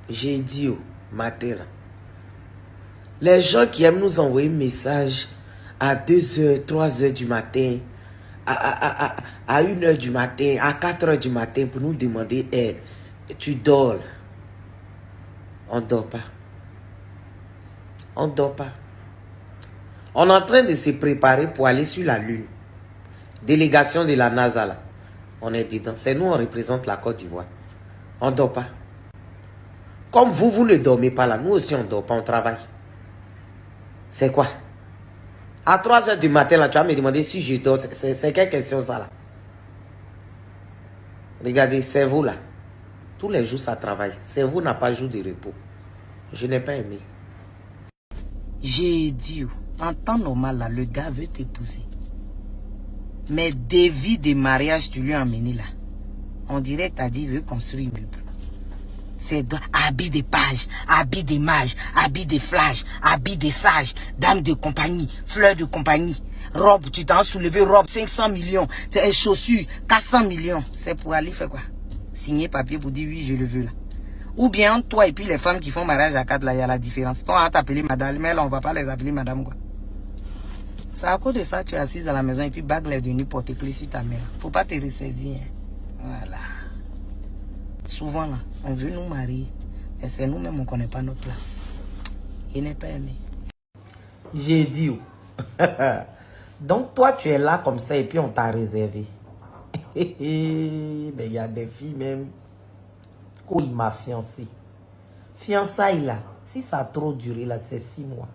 J'ai dit au matin là. Les gens qui aiment nous envoyer message à 2h, 3h du matin, à 1h du matin, à 4h du matin pour nous demander hey, tu dors là. On ne dort pas. On ne dort pas. On est en train de se préparer pour aller sur la Lune. Délégation de la NASA là. On est dedans. C'est nous, on représente la Côte d'Ivoire. On ne dort pas. Comme vous ne dormez pas là, nous aussi on ne dort pas, on travaille. C'est quoi? À 3h du matin là, tu vas me demander si je dors. C'est quelle question ça là? Regardez, cerveau là. Tous les jours ça travaille. Cerveau n'a pas jour de repos. Je n'ai pas aimé. J'ai dit, en temps normal là, le gars veut t'épouser. Mais devis de mariage, tu lui as emmené là. On dirait que t'as dit, il veut construire une meuble. C'est habits de page, habits des mages, habits des flashs, habits des sages, dames de compagnie, fleurs de compagnie, robe, tu t'en soulevé, robe, 500 millions, chaussures, 400 millions. C'est pour aller faire quoi? Signer papier pour dire oui, je le veux là. Ou bien toi et puis les femmes qui font mariage à 4 là, il y a la différence. Toi, on va t'appeler madame, mais là, on va pas les appeler madame quoi. C'est à cause de ça, tu es assise à la maison et puis bague est venue porter clé sur ta mère. Faut pas te ressaisir. Hein. Voilà. Souvent là, on veut nous marier. Et c'est nous-mêmes, on ne connaît pas notre place. Il n'est pas aimé. J'ai dit. Donc toi, tu es là comme ça et puis on t'a réservé. Mais il y a des filles même. Oh, il m'a fiancé. Fiançailles là, si ça a trop duré là, c'est 6 mois.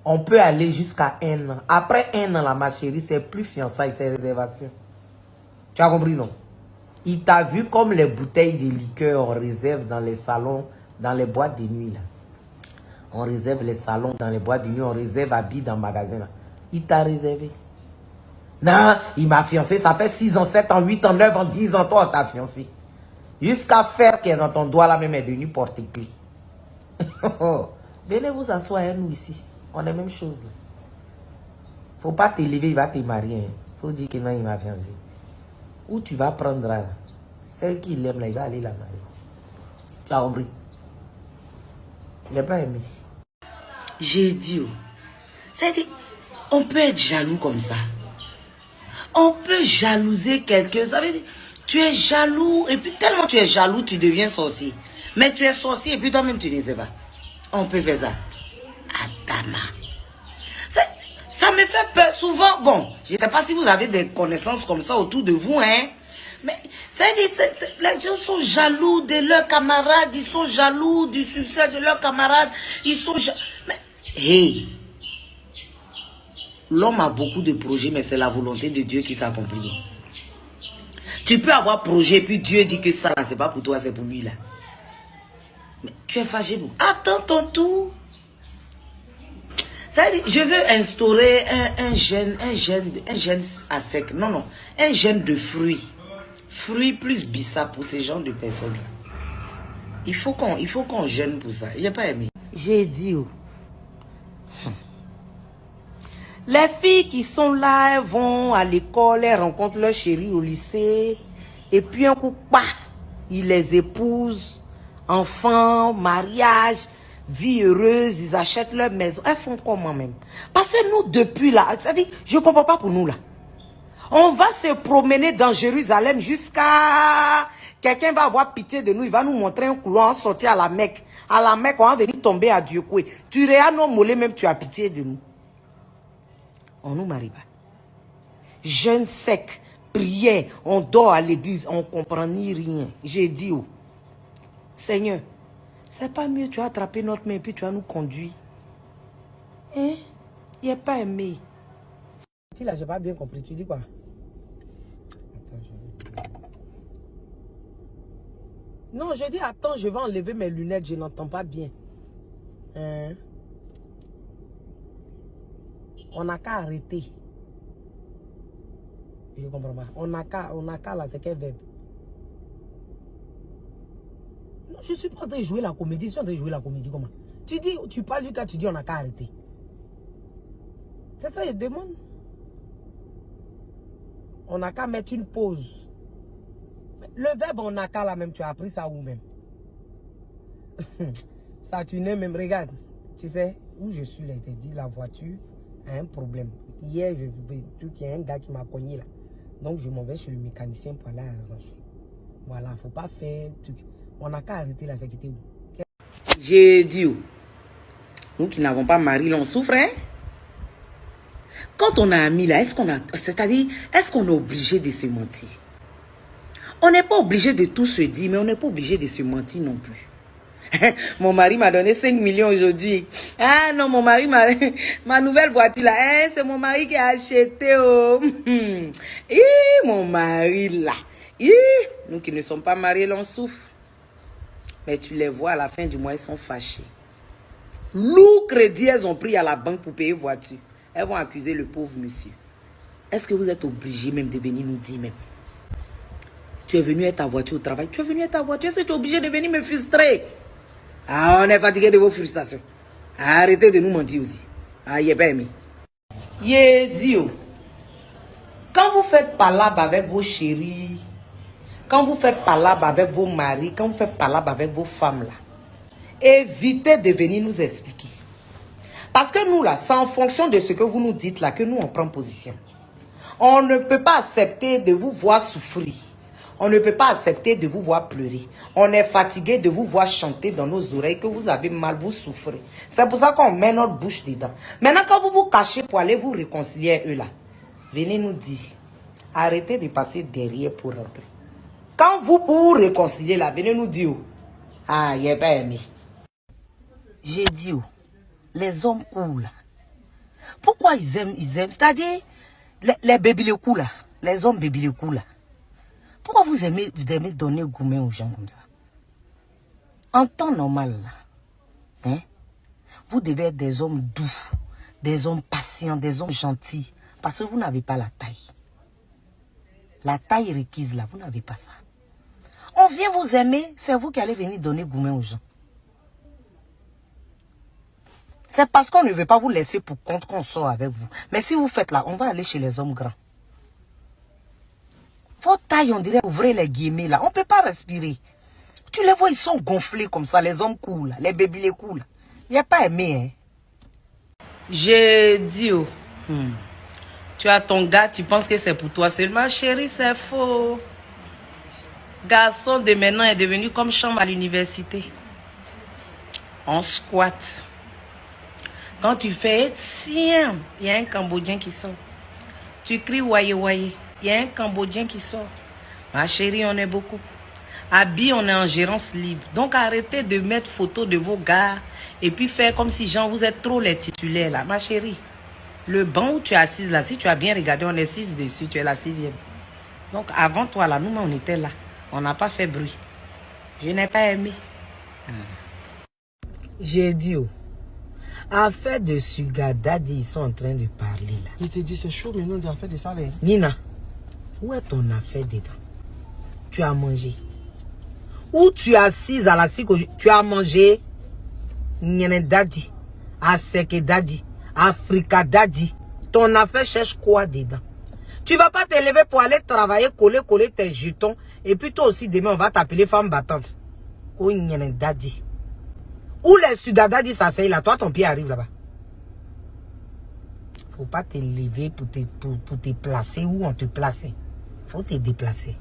On peut aller jusqu'à 1 an. Après 1 an là, ma chérie, c'est plus fiançailles, c'est réservation. Tu as compris, non? Il t'a vu comme les bouteilles de liqueur, on réserve dans les salons, dans les boîtes de nuit là. On réserve les salons dans les boîtes de nuit, on réserve habits dans le magasin là. Il t'a réservé. Non, il m'a fiancé, ça fait 6 ans, 7 ans, 8 ans, 9 ans, 10 ans, toi on t'a fiancé. Jusqu'à faire qui est dans ton doigt là même est devenu porte-clés. Venez vous asseoir, hein, nous ici. On est même chose là. Faut pas t'élever, il va te marier. Hein. Faut dire que non, il m'a fiancé. Ou tu vas prendre là, celle qui l'aime là, il va aller la marier. Tu as compris? Il n'a pas aimé. J'ai dit, c'est-à-dire, on peut être jaloux comme ça. On peut jalouser quelqu'un. Ça veut dire, tu es jaloux et puis tellement tu es jaloux, tu deviens sorcier. Mais tu es sorcier et puis toi-même tu ne sais pas. On peut faire ça. Adama. Ça me fait peur souvent. Bon, je ne sais pas si vous avez des connaissances comme ça autour de vous, hein. Mais les gens sont jaloux de leurs camarades, ils sont jaloux du succès de leurs camarades, ils sont jaloux. Mais, hey, l'homme a beaucoup de projets, mais c'est la volonté de Dieu qui s'accomplit. Tu peux avoir projet, puis Dieu dit que ça, c'est pas pour toi, c'est pour lui, là. Mais tu es fâché. Attends ton tour. Je veux instaurer un gène à sec. Non, un gène de fruits. Fruits plus bissap pour ces genres de personnes. Il faut qu'on gêne pour ça. Il n'a pas aimé. J'ai dit. Les filles qui sont là, elles vont à l'école, elles rencontrent leur chéri au lycée. Et puis un coup, bah, ils les épousent. Enfants, mariage, vie heureuse, ils achètent leur maison. Elles font comment même? Parce que nous, depuis là, c'est-à-dire, je ne comprends pas pour nous là. On va se promener dans Jérusalem jusqu'à... Quelqu'un va avoir pitié de nous, il va nous montrer un couloir, on va sortir à la Mecque. À la Mecque, on va venir tomber à Dieu-Koué. Tu regardes nos mollets, même tu as pitié de nous. On ne nous marie pas. Jeûne sec, prière, on dort à l'église, on ne comprend ni rien. J'ai dit, oh, Seigneur, c'est pas mieux, tu as attrapé notre main et puis tu as nous conduit. Hein? Il n'est pas aimé. Là, j'ai pas bien compris. Tu dis quoi? Attends, non, je dis, attends, je vais enlever mes lunettes, je n'entends pas bien. Hein? On n'a qu'à arrêter. Je comprends pas. On n'a qu'à là, c'est quel verbe? Non, je ne suis pas en train de jouer la comédie. Je suis en train de jouer la comédie comment? Tu dis, tu parles du cas, tu dis, on n'a qu'à arrêter. C'est ça, je demande. On n'a qu'à mettre une pause. Le verbe on n'a qu'à là même, tu as appris ça où même? Saturnin même, regarde. Tu sais, où je suis là, il t'a dit, la voiture a un problème. Hier, il y a un gars qui m'a cogné là. Donc, je m'en vais chez le mécanicien pour aller arranger. Voilà, faut pas faire truc. On n'a qu'à arrêter la sécurité. J'ai dit, nous qui n'avons pas mari, l'on souffre, hein? Quand on a ami là, est-ce qu'on est obligé de se mentir? On n'est pas obligé de tout se dire, mais on n'est pas obligé de se mentir non plus. Mon mari m'a donné 5 millions aujourd'hui. Ah non, mon mari ma nouvelle voiture là, hein, c'est mon mari qui a acheté. Oh. Mon mari là. Nous qui ne sommes pas mariés, l'on souffre. Mais tu les vois à la fin du mois, ils sont fâchés. Lourd crédit, elles ont pris à la banque pour payer voiture. Elles vont accuser le pauvre monsieur. Est-ce que vous êtes obligé même de venir nous dire même? Tu es venu avec ta voiture au travail. Tu es venu avec ta voiture. Est-ce que tu es obligé de venir me frustrer? Ah, on est fatigué de vos frustrations. Arrêtez de nous mentir aussi. Ah, il est pas aimé. Dio. Quand vous faites palabre avec vos chéris, quand vous faites palabre avec vos maris, quand vous faites palabre avec vos femmes là, évitez de venir nous expliquer. Parce que nous là, c'est en fonction de ce que vous nous dites là que nous on prend position. On ne peut pas accepter de vous voir souffrir. On ne peut pas accepter de vous voir pleurer. On est fatigué de vous voir chanter dans nos oreilles que vous avez mal, vous souffrez. C'est pour ça qu'on met notre bouche dedans. Maintenant, quand vous vous cachez pour aller vous réconcilier eux là, venez nous dire, arrêtez de passer derrière pour rentrer. Quand vous vous réconcilier là, venez nous dire, ah, il n'est pas aimé. J'ai dit, les hommes cool. Pourquoi ils aiment, c'est-à-dire, les bébés les cool là, les hommes bébés les cool là. Pourquoi vous aimez donner gourmet aux gens comme ça? En temps normal, là, hein, vous devez être des hommes doux, des hommes patients, des hommes gentils. Parce que vous n'avez pas la taille. La taille requise, là, vous n'avez pas ça. On vient vous aimer, c'est vous qui allez venir donner gourmet aux gens. C'est parce qu'on ne veut pas vous laisser pour compte qu'on sort avec vous. Mais si vous faites là, on va aller chez les hommes grands. Vos tailles, on dirait, ouvrez les guillemets là. On ne peut pas respirer. Tu les vois, ils sont gonflés comme ça, les hommes cool, les bébés les cool. Il n'y a pas aimé, hein. J'ai dit, tu as ton gars, tu penses que c'est pour toi seulement, chérie, c'est faux. Garçon de maintenant est devenu comme chambre à l'université. On squatte. Quand tu fais, tiens, il y a un Cambodgien qui sort. Tu cries, voyez, voyez. Il y a un Cambodgien qui sort. Ma chérie, on est beaucoup. Habille, on est en gérance libre. Donc, arrêtez de mettre photo de vos gars et puis faire comme si, genre, vous êtes trop les titulaires, là. Ma chérie, le banc où tu es assise, là, si tu as bien regardé, on est 6 dessus, tu es la 6e. Donc, avant toi, là, nous, on était là. On n'a pas fait bruit. Je n'ai pas aimé. J'ai dit, affaire de sugar daddy, ils sont en train de parler, là. Je t'ai dit, c'est chaud maintenant de faire de ça, là. Nina, où est ton affaire dedans? Tu as mangé. Où tu es assise à la psycho, tu as mangé. Nyene daddy, Aseke daddy, Africa daddy. Ton affaire cherche quoi dedans? Tu vas pas te lever pour aller travailler, coller tes jetons. Et puis toi aussi, demain, on va t'appeler femme battante. Oh, nyene daddy. Où les sugar daddy s'asseyent là? Toi, ton pied arrive là-bas. Faut pas te lever pour te placer où on te place. Faut te déplacer.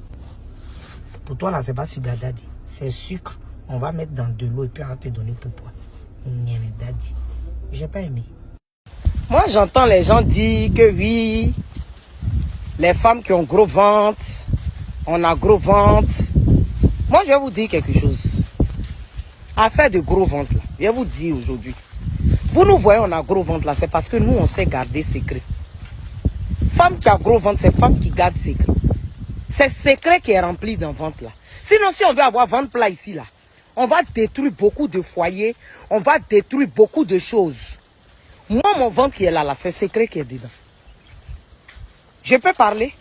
Pour toi, là, c'est pas sugar daddy. C'est sucre. On va mettre dans de l'eau et puis on va te donner pour toi. Nyene daddy. J'ai pas aimé. Moi, j'entends les gens dire que oui, les femmes qui ont gros ventre, on a gros ventre. Moi, je vais vous dire quelque chose. Affaire de gros ventre, là, je vais vous dire aujourd'hui. Vous nous voyez, on a gros ventre là, c'est parce que nous, on sait garder secret. Femme qui a gros ventre, c'est femme qui garde secret. C'est secret qui est rempli dans le ventre là. Sinon, si on veut avoir ventre plat ici là, on va détruire beaucoup de foyers, on va détruire beaucoup de choses. Moi, mon ventre qui est là, c'est secret qui est dedans. Je peux parler,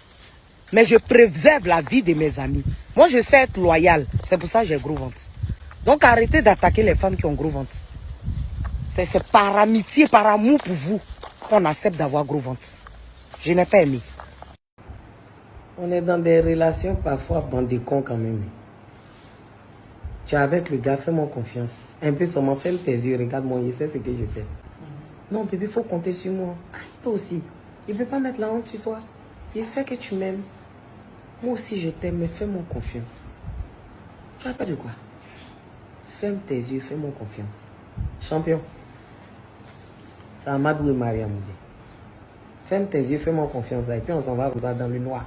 mais je préserve la vie de mes amis. Moi, je sais être loyal. C'est pour ça que j'ai gros ventre. Donc, arrêtez d'attaquer les femmes qui ont gros ventre. C'est par amitié, par amour pour vous qu'on accepte d'avoir gros ventre. Je n'ai pas aimé. On est dans des relations parfois bandicons quand même. Tu es avec le gars, fais-moi confiance. Un peu seulement, ferme tes yeux, regarde-moi, il sait ce que je fais. Non, bébé, il faut compter sur moi. Ah, toi aussi. Il ne veut pas mettre la honte sur toi. Il sait que tu m'aimes. Moi aussi, je t'aime, mais fais-moi confiance. Tu n'as pas de quoi. Ferme tes yeux, fais-moi confiance. Champion. C'est Amadou et Maria Moudé. Ferme tes yeux, fais-moi confiance. Là, et puis on s'en va comme ça dans le noir.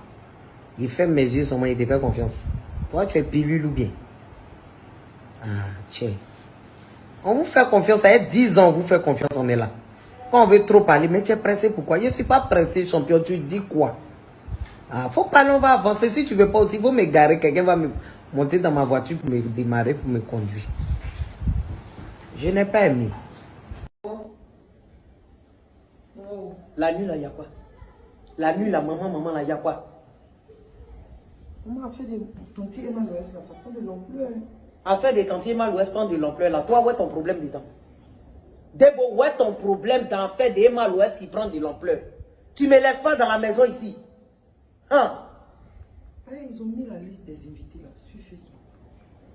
Il ferme mes yeux seulement, il te fait confiance. Toi, tu es pilule ou bien? Ah, tiens. On vous fait confiance, ça fait 10 ans, on vous fait confiance, on est là. Quand on veut trop parler, mais tu es pressé, pourquoi? Je ne suis pas pressé, champion, tu dis quoi? Ah, faut parler, on va avancer. Si tu ne veux pas aussi, il faut me garer, quelqu'un va me monter dans ma voiture pour me démarrer, pour me conduire. Je n'ai pas aimé. La nuit, là, il y a quoi? La nuit, la maman, là, il y a quoi? Maman a fait des tontiers mal là, ça prend de l'ampleur. À faire des tantiers mal, ouest prend de l'ampleur là. Toi, où est ton problème dedans? Debo, où est ton problème d'en faire des mal ouest qui prend de l'ampleur? Tu me laisses pas dans la maison ici. Hein? Hey, ils ont mis la liste des invités là, sur Facebook.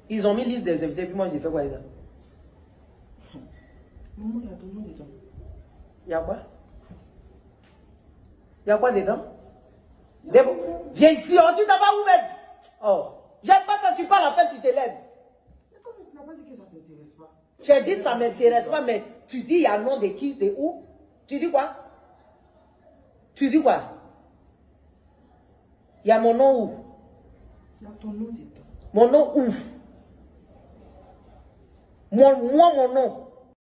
Ils ont mis liste des invités, puis moi, j'ai fait quoi là? Maman, il y a ton nom dedans. Il y a quoi? Il y a quoi dedans? Debo, viens ici, on dit d'abord où même? Oh, j'aime pas ça, tu parles à peine, tu t'élèves. Tu n'as pas dit que ça ne t'intéresse pas. J'ai dit ça ne m'intéresse pas, mais tu dis il y a le nom de qui, de où? Tu dis quoi? Tu dis quoi? Il y a mon nom où? Il y a ton nom dedans. Mon nom où? Mon nom.